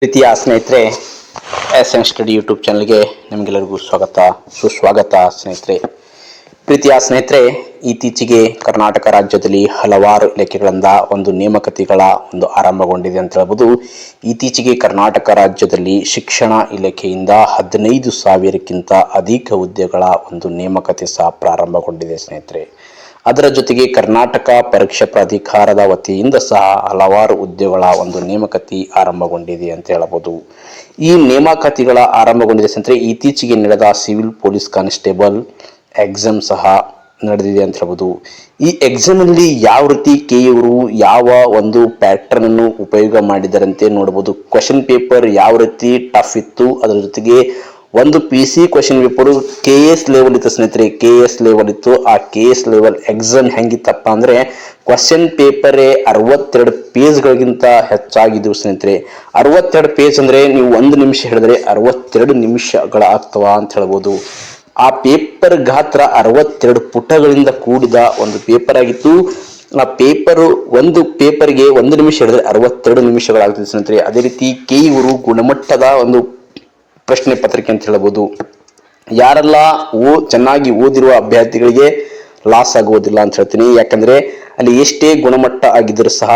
ಪ್ರೀತಿಯ ಸ್ನೇಹಿತರೆ, S study YouTube ಚಾನಲ್ಗೆ ನಿಮಗೆಲ್ಲರಿಗೂ ಸುಸ್ವಾಗತ ಸ್ನೇಹಿತರೆ. ಪ್ರೀತಿಯ ಸ್ನೇಹಿತರೆ, ಇತ್ತೀಚೆಗೆ ಕರ್ನಾಟಕ ರಾಜ್ಯದಲ್ಲಿ ಹಲವಾರು ಇಲಾಖೆಗಳಿಂದ ಒಂದು ನೇಮಕಾತಿಗಳ ಆರಂಭಗೊಂಡಿದೆ ಅಂತ ಹೇಳ್ಬೋದು. ಇತ್ತೀಚೆಗೆ ಕರ್ನಾಟಕ ರಾಜ್ಯದಲ್ಲಿ ಶಿಕ್ಷಣ ಇಲಾಖೆಯಿಂದ 15,000ಕ್ಕಿಂತ ಅಧಿಕ ಹುದ್ದೆಗಳ ನೇಮಕಾತಿ ಸಹ ಪ್ರಾರಂಭಗೊಂಡಿದೆ ಸ್ನೇಹಿತರೆ. ಅದರ ಜೊತೆಗೆ ಕರ್ನಾಟಕ ಪರೀಕ್ಷಾ ಪ್ರಾಧಿಕಾರದ ವತಿಯಿಂದ ಸಹ ಹಲವಾರು ಹುದ್ದೆಗಳ ನೇಮಕಾತಿ ಆರಂಭಗೊಂಡಿದೆ ಅಂತ ಹೇಳಬಹುದು. ಈ ನೇಮಕಾತಿಗಳ ಆರಂಭಗೊಂಡಿದೆ ಸ್ನೇಹಿತರೆ. ಇತ್ತೀಚೆಗೆ ನಡೆದ ಸಿವಿಲ್ ಪೊಲೀಸ್ ಕಾನ್ಸ್ಟೇಬಲ್ ಎಕ್ಸಾಮ್ ಸಹ ನಡೆದಿದೆ ಅಂತ ಹೇಳ್ಬೋದು. ಈ ಎಕ್ಸಾಮ್ ಅಲ್ಲಿ ಯಾವ ರೀತಿ ಕೆಇವರು ಯಾವ ಪ್ಯಾಟರ್ನ್ ಅನ್ನು ಉಪಯೋಗ ಮಾಡಿದಾರಂತೆ ನೋಡಬಹುದು. ಕ್ವಶನ್ ಪೇಪರ್ ಯಾವ ರೀತಿ ಟಫ್ ಇತ್ತು, ಅದರ ಜೊತೆಗೆ PC question paper KS level ಇತ್ತು ಸ್ನೇಹಿತರೆ. KS ಲೆವೆಲ್ ಇತ್ತು. ಆ KS ಲೆವೆಲ್ ಎಕ್ಸಾಮ್ ಹೆಂಗಿತ್ತಪ್ಪ ಅಂದ್ರೆ ಕ್ವಶನ್ ಪೇಪರ್ 62 ಪೇಜ್ಗಳಿಗಿಂತ ಹೆಚ್ಚಾಗಿದ್ದು ಸ್ನೇಹಿತರೆ. 62 ಪೇಜ್ ಅಂದ್ರೆ ನೀವು 1 ನಿಮಿಷ ಹೇಳಿದ್ರೆ 62 ನಿಮಿಷಗಳಾಗ್ತವ ಅಂತ ಹೇಳ್ಬೋದು. ಆ ಪೇಪರ್ ಗಾತ್ರ 62 ಪುಟಗಳಿಂದ ಕೂಡಿದ ಪೇಪರ್ ಆಗಿತ್ತು. ಆ ಪೇಪರ್ ಪೇಪರ್ಗೆ 1 ನಿಮಿಷ ಹೇಳಿದ್ರೆ 62 ನಿಮಿಷಗಳಾಗ್ತದೆ ಸ್ನೇಹಿತರೆ. ಅದೇ ರೀತಿ ಕೆಇವರು ಗುಣಮಟ್ಟದ ಪ್ರಶ್ನೆ ಪತ್ರಿಕೆ ಅಂತ ಹೇಳಬಹುದು. ಯಾರೆಲ್ಲ ಚೆನ್ನಾಗಿ ಓದಿರುವ ಅಭ್ಯರ್ಥಿಗಳಿಗೆ ಲಾಸ್ ಆಗುವುದಿಲ್ಲ ಅಂತ ಹೇಳ್ತೀನಿ. ಯಾಕಂದ್ರೆ ಅಲ್ಲಿ ಎಷ್ಟೇ ಗುಣಮಟ್ಟ ಆಗಿದ್ರು ಸಹ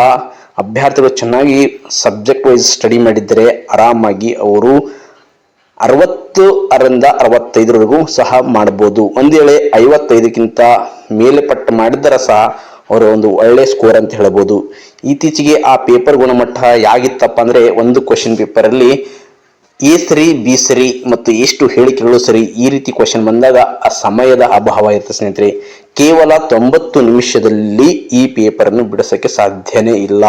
ಅಭ್ಯರ್ಥಿಗಳು ಚೆನ್ನಾಗಿ ಸಬ್ಜೆಕ್ಟ್ ವೈಸ್ ಸ್ಟಡಿ ಮಾಡಿದರೆ ಆರಾಮಾಗಿ ಅವರು 60ರಿಂದ 65ರವರೆಗೂ ಸಹ ಮಾಡಬಹುದು. ಒಂದು ವೇಳೆ 55ಕ್ಕಿಂತ ಮೇಲೆ ಪಟ್ಟ ಮಾಡಿದರೆ ಸಹ ಅವರು ಒಳ್ಳೆ ಸ್ಕೋರ್ ಅಂತ ಹೇಳಬಹುದು. ಇತ್ತೀಚೆಗೆ ಆ ಪೇಪರ್ ಗುಣಮಟ್ಟ ಯಾಗಿತ್ತಪ್ಪ ಅಂದ್ರೆ ಕ್ವಶನ್ ಪೇಪರ್ ಅಲ್ಲಿ ಎ ಸರಿ, ಬಿ ಸರಿ ಮತ್ತು ಎಷ್ಟು ಹೇಳಿಕೆಗಳು ಸರಿ, ಈ ರೀತಿ ಕ್ವಶನ್ ಬಂದಾಗ ಆ ಸಮಯದ ಅಭಾವ ಇರುತ್ತೆ ಸ್ನೇಹಿತರೆ. ಕೇವಲ 90 ನಿಮಿಷದಲ್ಲಿ ಈ ಪೇಪರ್ ಅನ್ನು ಬಿಡಿಸಕ್ಕೆ ಸಾಧ್ಯನೇ ಇಲ್ಲ.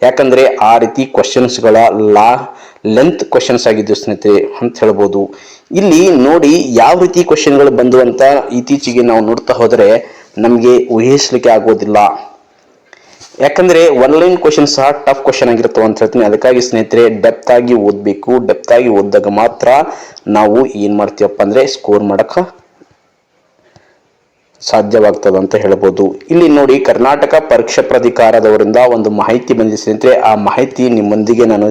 ಯಾಕಂದ್ರೆ ಆ ರೀತಿ ಕ್ವಶನ್ಸ್ಗಳ ಲೆಂತ್ ಕ್ವಶನ್ಸ್ ಆಗಿದ್ದು ಸ್ನೇಹಿತರೆ ಅಂತ ಹೇಳ್ಬೋದು. ಇಲ್ಲಿ ನೋಡಿ ಯಾವ ರೀತಿ ಕ್ವಶನ್ಗಳು ಬಂದು ಅಂತ ಇತ್ತೀಚೆಗೆ ನಾವು ನೋಡ್ತಾ ಹೋದರೆ ನಮಗೆ ಊಹಿಸ್ಲಿಕ್ಕೆ ಆಗೋದಿಲ್ಲ. ಯಾಕಂದ್ರೆ ಒನ್ಲೈನ್ ಕ್ವಶನ್ ಸಹ ಟಫ್ ಕ್ವಶನ್ ಆಗಿರ್ತವೆ ಅಂತ ಹೇಳ್ತೀನಿ. ಅದಕ್ಕಾಗಿ ಸ್ನೇಹಿತರೆ ಡೆಪ್ತ್ ಆಗಿ ಓದ್ಬೇಕು. ಡೆಪ್ತ್ ಆಗಿ ಓದಿದಾಗ ಮಾತ್ರ ನಾವು ಏನ್ ಮಾಡ್ತೀವಪ್ಪ ಅಂದ್ರೆ ಸ್ಕೋರ್ ಮಾಡಕ ಸಾಧ್ಯವಾಗ್ತದೆ ಅಂತ ಹೇಳ್ಬೋದು. ಇಲ್ಲಿ ನೋಡಿ ಕರ್ನಾಟಕ ಪರೀಕ್ಷಾ ಪ್ರಾಧಿಕಾರದವರಿಂದ ಮಾಹಿತಿ ಬಂದಿದೆ ಸ್ನೇಹಿತರೆ. ಆ ಮಾಹಿತಿ ನಿಮ್ಮೊಂದಿಗೆ ನಾನು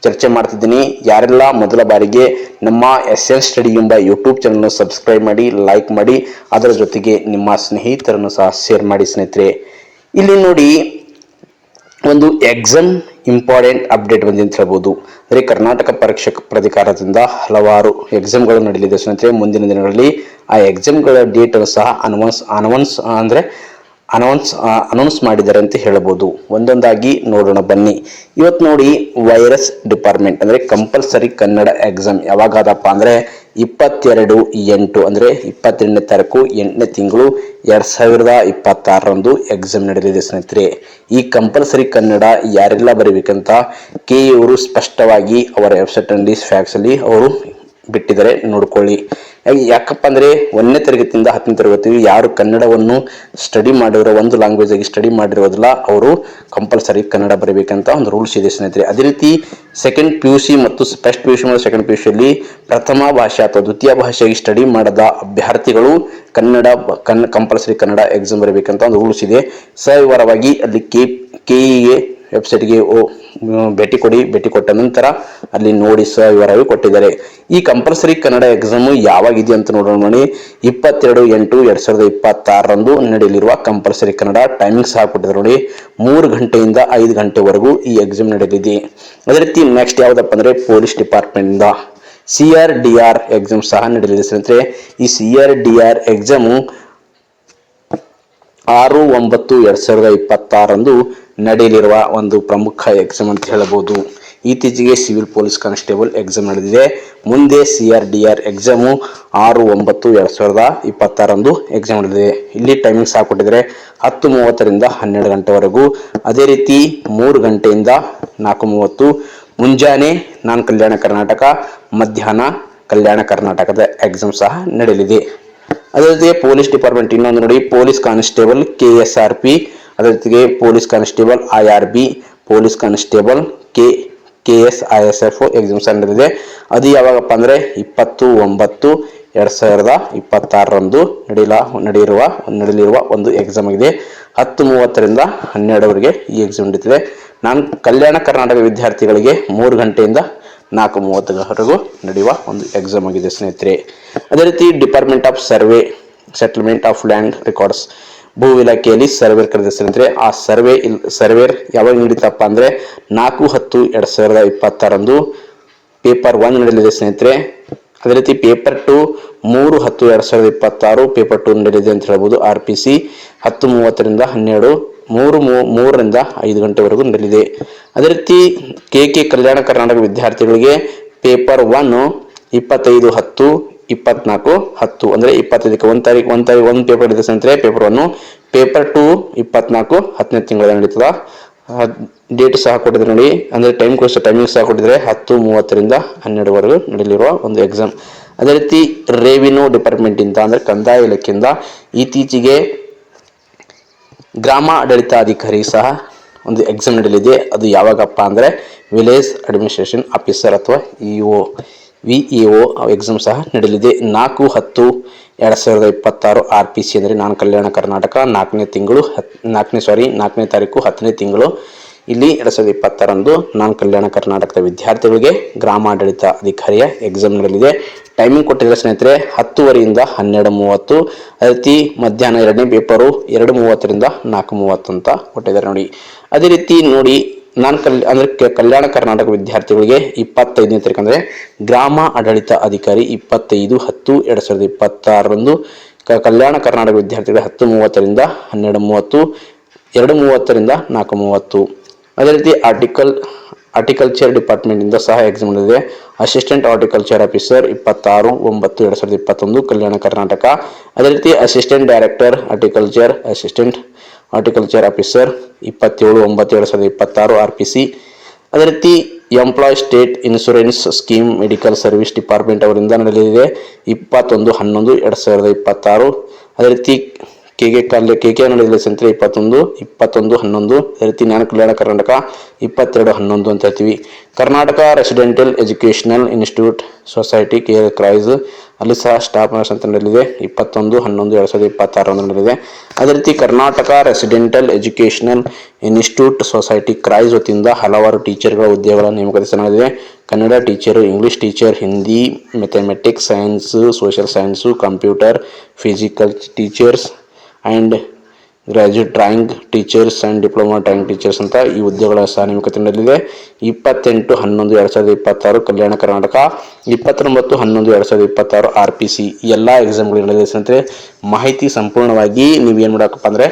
ಚರ್ಚೆ ಮಾಡ್ತಿದ್ದೀನಿ. ಯಾರೆಲ್ಲ ಮೊದಲ ಬಾರಿಗೆ ನಮ್ಮ SN ಸ್ಟಡಿ ಎಂಬ ಯೂಟ್ಯೂಬ್ ಚಾನಲ್ ಸಬ್ಸ್ಕ್ರೈಬ್ ಮಾಡಿ, ಲೈಕ್ ಮಾಡಿ, ಅದರ ಜೊತೆಗೆ ನಿಮ್ಮ ಸ್ನೇಹಿತರನ್ನು ಸಹ ಶೇರ್ ಮಾಡಿ ಸ್ನೇಹಿತರೆ. ಇಲ್ಲಿ ನೋಡಿ ಎಕ್ಸಾಮ್ ಇಂಪಾರ್ಟೆಂಟ್ ಅಪ್ಡೇಟ್ ಬಂದಿದೆ ಅಂತ ಹೇಳ್ಬೋದು. ಅಂದ್ರೆ ಕರ್ನಾಟಕ ಪರೀಕ್ಷಾ ಪ್ರಾಧಿಕಾರದಿಂದ ಹಲವಾರು ಎಕ್ಸಾಮ್ಗಳು ನಡೆಯಲಿದೆ ಸ್ನೇಹಿತರೆ. ಮುಂದಿನ ದಿನಗಳಲ್ಲಿ ಆ ಎಕ್ಸಾಮ್ಗಳ ಡೇಟ್ ಅನ್ನು ಸಹ ಅನೌನ್ಸ್ ಮಾಡಿದ್ದಾರೆ ಅಂತ ಹೇಳಬಹುದು. ಒಂದೊಂದಾಗಿ ನೋಡೋಣ ಬನ್ನಿ. ಇವತ್ತು ನೋಡಿ ವೈರಸ್ ಡಿಪಾರ್ಟ್ಮೆಂಟ್ ಅಂದ್ರೆ ಕಂಪಲ್ಸರಿ ಕನ್ನಡ ಎಕ್ಸಾಮ್ ಯಾವಾಗದಪ್ಪ ಅಂದ್ರೆ 22/8 ಅಂದ್ರೆ 22ನೇ ತಾರೀಕು 8ನೇ ತಿಂಗಳು 2026ರಂದು ಎಕ್ಸಾಮ್ ನಡೆಯಲಿದೆ ಸ್ನೇಹಿತರೆ. ಈ ಕಂಪಲ್ಸರಿ ಕನ್ನಡ ಯಾರೆಲ್ಲ ಬರೀಬೇಕಂತ ಕೆಇವರು ಸ್ಪಷ್ಟವಾಗಿ ಅವರ ವೆಬ್ಸೈಟ್ ನಲ್ಲಿ ಫ್ಯಾಕ್ಸ್ ಅಲ್ಲಿ ಅವರು ಬಿಟ್ಟಿದ್ದಾರೆ, ನೋಡ್ಕೊಳ್ಳಿ. ಯಾಕಪ್ಪ ಅಂದ್ರೆ 1ನೇ ತರಗತಿಯಿಂದ 10ನೇ ತರಗತಿ ಯಾರು ಕನ್ನಡವನ್ನು ಸ್ಟಡಿ ಮಾಡಿರೋ ಲ್ಯಾಂಗ್ವೇಜ್ ಆಗಿ ಸ್ಟಡಿ ಮಾಡಿರೋದಿಲ್ಲ ಅವರು ಕಂಪಲ್ಸರಿ ಕನ್ನಡ ಬರೀಬೇಕಂತ ರೂಲ್ಸ್ ಇದೆ ಸ್ನೇಹಿತರೆ. ಅದೇ ರೀತಿ ಸೆಕೆಂಡ್ PUC ಮತ್ತು ಫಸ್ಟ್ PUC ಮತ್ತು ಸೆಕೆಂಡ್ PUC ಅಲ್ಲಿ ಪ್ರಥಮ ಭಾಷೆ ಅಥವಾ ದ್ವಿತೀಯ ಭಾಷೆಯಾಗಿ ಸ್ಟಡಿ ಮಾಡದ ಅಭ್ಯರ್ಥಿಗಳು ಕಂಪಲ್ಸರಿ ಕನ್ನಡ ಎಕ್ಸಾಮ್ ಬರೀಬೇಕಂತ ರೂಲ್ಸ್ ಇದೆ. ಸವಿವರವಾಗಿ ಅಲ್ಲಿ ಕೆಇಎ ವೆಬ್ಸೈಟ್ಗೆ ಭೇಟಿ ಕೊಟ್ಟ ನಂತರ ಅಲ್ಲಿ ನೋಡಿ ಸವಿವರವಾಗಿ ಕೊಟ್ಟಿದ್ದಾರೆ. ಈ ಕಂಪಲ್ಸರಿ ಕನ್ನಡ ಎಕ್ಸಾಮ್ ಯಾವಾಗಿದೆ ಅಂತ ನೋಡೋಣ. ನೋಡಿ 22/8/2026ರಂದು ನಡೆಯಲಿರುವ ಕಂಪಲ್ಸರಿ ಕನ್ನಡ ಟೈಮಿಂಗ್ ಸಹ ಕೊಟ್ಟಿದ್ದಾರೆ ನೋಡಿ. 3 ಗಂಟೆಯಿಂದ 5 ಗಂಟೆವರೆಗೂ ಈ ಎಕ್ಸಾಮ್ ನಡೆಯಲಿದೆ. ಅದೇ ರೀತಿ ನೆಕ್ಸ್ಟ್ ಯಾವ್ದಪ್ಪ ಅಂದ್ರೆ ಪೊಲೀಸ್ ಡಿಪಾರ್ಟ್ಮೆಂಟ್ ಇಂದ CRDR ಎಕ್ಸಾಮ್ ಸಹ ನಡೆಯಲಿದೆ ಸ್ನೇಹಿತರೆ. ಈ CRDR ಎಕ್ಸಾಮ್ 6/9/2026ರಂದು ನಡೆಯಲಿರುವ ಪ್ರಮುಖ ಎಕ್ಸಾಮ್ ಅಂತ ಹೇಳಬಹುದು. ಇತ್ತೀಚೆಗೆ ಸಿವಿಲ್ ಪೊಲೀಸ್ ಕಾನ್ಸ್ಟೇಬಲ್ ಎಕ್ಸಾಮ್ ನಡೆದಿದೆ. ಮುಂದೆ CRDR ಎಕ್ಸಾಮ್ 6/9/2026ರಂದು ಎಕ್ಸಾಮ್ ನಡೆದಿದೆ. ಇಲ್ಲಿ ಟೈಮಿಂಗ್ ಸಹ ಕೊಟ್ಟಿದ್ದಾರೆ 10:30ರಿಂದ 12 ಗಂಟೆವರೆಗೂ. ಅದೇ ರೀತಿ 3 ಗಂಟೆಯಿಂದ 4:30 ಮುಂಜಾನೆ ಕಲ್ಯಾಣ ಕರ್ನಾಟಕ, ಮಧ್ಯಾಹ್ನ ಕಲ್ಯಾಣ ಕರ್ನಾಟಕದ ಎಕ್ಸಾಮ್ ಸಹ ನಡೆಯಲಿದೆ. ಅದೇ ಜೊತೆಗೆ ಪೊಲೀಸ್ ಡಿಪಾರ್ಟ್ಮೆಂಟ್ ಇನ್ನೊಂದು ನೋಡಿ, ಪೊಲೀಸ್ ಕಾನ್ಸ್ಟೇಬಲ್ KSRP, ಅದೇ ಜೊತೆಗೆ police constable IRB, police constable KSISF exam ಸಹ ನಡೆದಿದೆ. ಅದು ಯಾವಾಗಪ್ಪ ಅಂದ್ರೆ 20/9/2026ರಂದು ನಡೆಯಲಿರುವ ಎಕ್ಸಾಮ್ ಆಗಿದೆ. 10:30ರಿಂದ 12ವರೆಗೆ ಈ ಎಕ್ಸಾಮ್ ನಡೀತಿದೆ. ಕಲ್ಯಾಣ ಕರ್ನಾಟಕ ವಿದ್ಯಾರ್ಥಿಗಳಿಗೆ 3 ಗಂಟೆಯಿಂದ 4:30ವರೆಗೂ ನಡೆಯುವ ಒಂದು ಎಕ್ಸಾಮ್ ಆಗಿದೆ ಸ್ನೇಹಿತರೆ. ಅದೇ ರೀತಿ department of survey settlement of land records, ಭೂ ಇಲಾಖೆಯಲ್ಲಿ ಸರ್ವೇರ್ ಕರೆದ ಸ್ನೇಹಿತರೆ. ಆ ಸರ್ವೇರ್ ಯಾವಾಗ ನಡೀತಪ್ಪ ಅಂದರೆ 4/10/2026 ಪೇಪರ್ 1 ನಡೆಯಲಿದೆ ಸ್ನೇಹಿತರೆ. ಅದೇ ರೀತಿ ಪೇಪರ್ 2 3/10/2026 ಪೇಪರ್ 2 ನಡೆಯಲಿದೆ ಅಂತ ಹೇಳ್ಬೋದು. RPC 10:30ರಿಂದ 12 3ರಿಂದ 5 ಗಂಟೆವರೆಗೂ ನಡೆಯಲಿದೆ. ಅದೇ ರೀತಿ KK ಕಲ್ಯಾಣ ಕರ್ನಾಟಕ ವಿದ್ಯಾರ್ಥಿಗಳಿಗೆ ಪೇಪರ್ 1 25/10/24 ಅಂದರೆ 25ಕ್ಕೆ ಒಂದು ಪೇಪರ್ ಇದೆ ಸ್ನೇಹಿತರೆ ಪೇಪರ್ 1. ಪೇಪರ್ 2 24 10ನೇ ತಿಂಗಳ ನಡೀತದ. ಡೇಟ್ ಸಹ ಕೊಟ್ಟಿದ್ರೆ ನೋಡಿ, ಅಂದರೆ ಟೈಮಿಂಗ್ ಸಹ ಕೊಟ್ಟಿದ್ರೆ 10:30ರಿಂದ 12ವರೆಗೂ ನಡೆಯಲಿರುವ ಒಂದು ಎಕ್ಸಾಮ್. ಅದೇ ರೀತಿ ರೆವಿನ್ಯೂ ಡಿಪಾರ್ಟ್ಮೆಂಟ್ ಇಂದ ಅಂದರೆ ಕಂದಾಯ ಇಲಾಖೆಯಿಂದ ಇತ್ತೀಚೆಗೆ ಗ್ರಾಮ ಆಡಳಿತಾಧಿಕಾರಿ ಸಹ ಒಂದು ಎಕ್ಸಾಮ್ ನಡೆಯಲಿದೆ. ಅದು ಯಾವಾಗಪ್ಪ ಅಂದರೆ ವಿಲೇಜ್ ಅಡ್ಮಿನಿಸ್ಟ್ರೇಷನ್ ಆಫೀಸರ್ ಅಥವಾ VEO ಎಕ್ಸಾಮ್ ಸಹ ನಡೆಯಲಿದೆ. 4/10/2026 RPC ಅಂದರೆ ನಾನು ಕಲ್ಯಾಣ ಕರ್ನಾಟಕ 4ನೇ ತಾರೀಕು 10ನೇ ತಿಂಗಳು ಇಲ್ಲಿ 2026 ನಾನು ಕಲ್ಯಾಣ ಕರ್ನಾಟಕದ ವಿದ್ಯಾರ್ಥಿಗಳಿಗೆ ಗ್ರಾಮಾಡಳಿತ ಅಧಿಕಾರಿಯ ಎಕ್ಸಾಮ್ ನಡೆಯಲಿದೆ. ಟೈಮಿಂಗ್ ಕೊಟ್ಟಿದ್ದಾರೆ ಸ್ನೇಹಿತರೆ 10:00ರಿಂದ 12:30. ಅದೇ ರೀತಿ ಮಧ್ಯಾಹ್ನ 2ನೇ ಪೇಪರು 2:30ರಿಂದ 4:30 ಅಂತ ಕೊಟ್ಟಿದ್ದಾರೆ ನೋಡಿ. ಅದೇ ರೀತಿ ನೋಡಿ ಕಲ್ಯಾಣ ಕರ್ನಾಟಕ ವಿದ್ಯಾರ್ಥಿಗಳಿಗೆ 25ನೇ ತಾರೀಕು ಅಂದರೆ ಗ್ರಾಮ ಆಡಳಿತ ಅಧಿಕಾರಿ 25/10/2026 ಕಲ್ಯಾಣ ಕರ್ನಾಟಕ ವಿದ್ಯಾರ್ಥಿಗಳಿಗೆ 10:30ರಿಂದ 12:30, 2:30ರಿಂದ 4:30. ಅದೇ ರೀತಿ ಆರ್ಟಿಕಲ್ಚರ್ ಡಿಪಾರ್ಟ್ಮೆಂಟ್ ಇಂದ ಸಹ ಎಕ್ಸಾಮ್ ನಡೆದಿದೆ. Assistant horticulture officer 26/9/2021 Kalyana Karnataka. ಅದೇ ರೀತಿ assistant director horticulture assistant horticulture officer 27/9/2026 RPC. ಅದೇ ರೀತಿ employee state insurance scheme medical service department ಅವರಿಂದ ನಡೆಯಲಿದೆ 21/11/2026. ಅದೇ ರೀತಿ KK ನಡೆಯಲಿದೆ ಸ್ನೇಹಿತರೆ 21/11. ಅದೇ ರೀತಿ ನಾನು ಕಲ್ಯಾಣ ಕರ್ನಾಟಕ 22/11 ಅಂತ ಹೇಳ್ತೀವಿ. Karnataka residential educational institute society KREIS ಅಲ್ಲಿ ಸಹ ಸ್ಟಾಫ್ ನರ್ಸ್ ಅಂತ ನಡೆಯಲಿದೆ 21/11/2026 ನಡೆಯಲಿದೆ. ಅದೇ ರೀತಿ Karnataka residential educational institute society KREIS ವತಿಯಿಂದ ಹಲವಾರು ಟೀಚರ್ಗಳ ಹುದ್ದೆಗಳ ನೇಮಕಾತಿ ನಡೆದಿದೆ. Kannada teacher, English teacher, Hindi, mathematics, science, social science, computer, physical teachers and graduate drawing teachers and diploma drawing teachers ಅಂತ ಈ ಹುದ್ದೆಗಳ ಸಹ ನೇಮಕಾತಿ ನಡೆಯಲಿದೆ 28/11/2026 ಕಲ್ಯಾಣ ಕರ್ನಾಟಕ. 29/11/2026 RPC ಎಲ್ಲ ಎಕ್ಸಾಮ್ಗಳು ನಡೆದಿದೆ ಸ್ನೇಹಿತರೆ. ಮಾಹಿತಿ ಸಂಪೂರ್ಣವಾಗಿ ನೀವೇನು ಮಾಡಬೇಕಪ್ಪ ಅಂದರೆ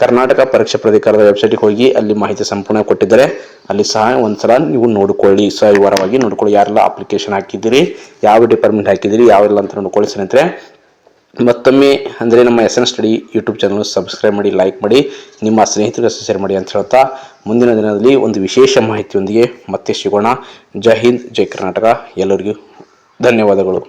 ಕರ್ನಾಟಕ ಪರೀಕ್ಷಾ ಪ್ರಾಧಿಕಾರದ ವೆಬ್ಸೈಟ್ಗೆ ಹೋಗಿ ಅಲ್ಲಿ ಮಾಹಿತಿ ಸಂಪೂರ್ಣ ಕೊಟ್ಟಿದ್ದಾರೆ. ಅಲ್ಲಿ ಸಹ ಒಂದ್ಸಲ ನೀವು ನೋಡಿಕೊಳ್ಳಿ, ವಿವರವಾಗಿ ನೋಡ್ಕೊಳ್ಳಿ. ಯಾರೆಲ್ಲ ಅಪ್ಲಿಕೇಶನ್ ಹಾಕಿದ್ದೀರಿ, ಯಾವ ಡಿಪಾರ್ಟ್ಮೆಂಟ್ ಹಾಕಿದ್ದೀರಿ, ಯಾವೆಲ್ಲ ಅಂತ ನೋಡ್ಕೊಳ್ಳಿ ಸ್ನೇಹಿತರೆ. ಮತ್ತೊಮ್ಮೆ ಅಂದರೆ ನಮ್ಮ SN study YouTube channel subscribe ಮಾಡಿ, ಲೈಕ್ ಮಾಡಿ, ನಿಮ್ಮ ಸ್ನೇಹಿತರಿಗೆ ಶೇರ್ ಮಾಡಿ ಅಂತ ಹೇಳ್ತಾ ಮುಂದಿನ ದಿನದಲ್ಲಿ ಒಂದು ವಿಶೇಷ ಮಾಹಿತಿಯೊಂದಿಗೆ ಮತ್ತೆ ಸಿಗೋಣ. ಜೈ ಹಿಂದ್, ಜೈ ಕರ್ನಾಟಕ. ಎಲ್ಲರಿಗೂ ಧನ್ಯವಾದಗಳು.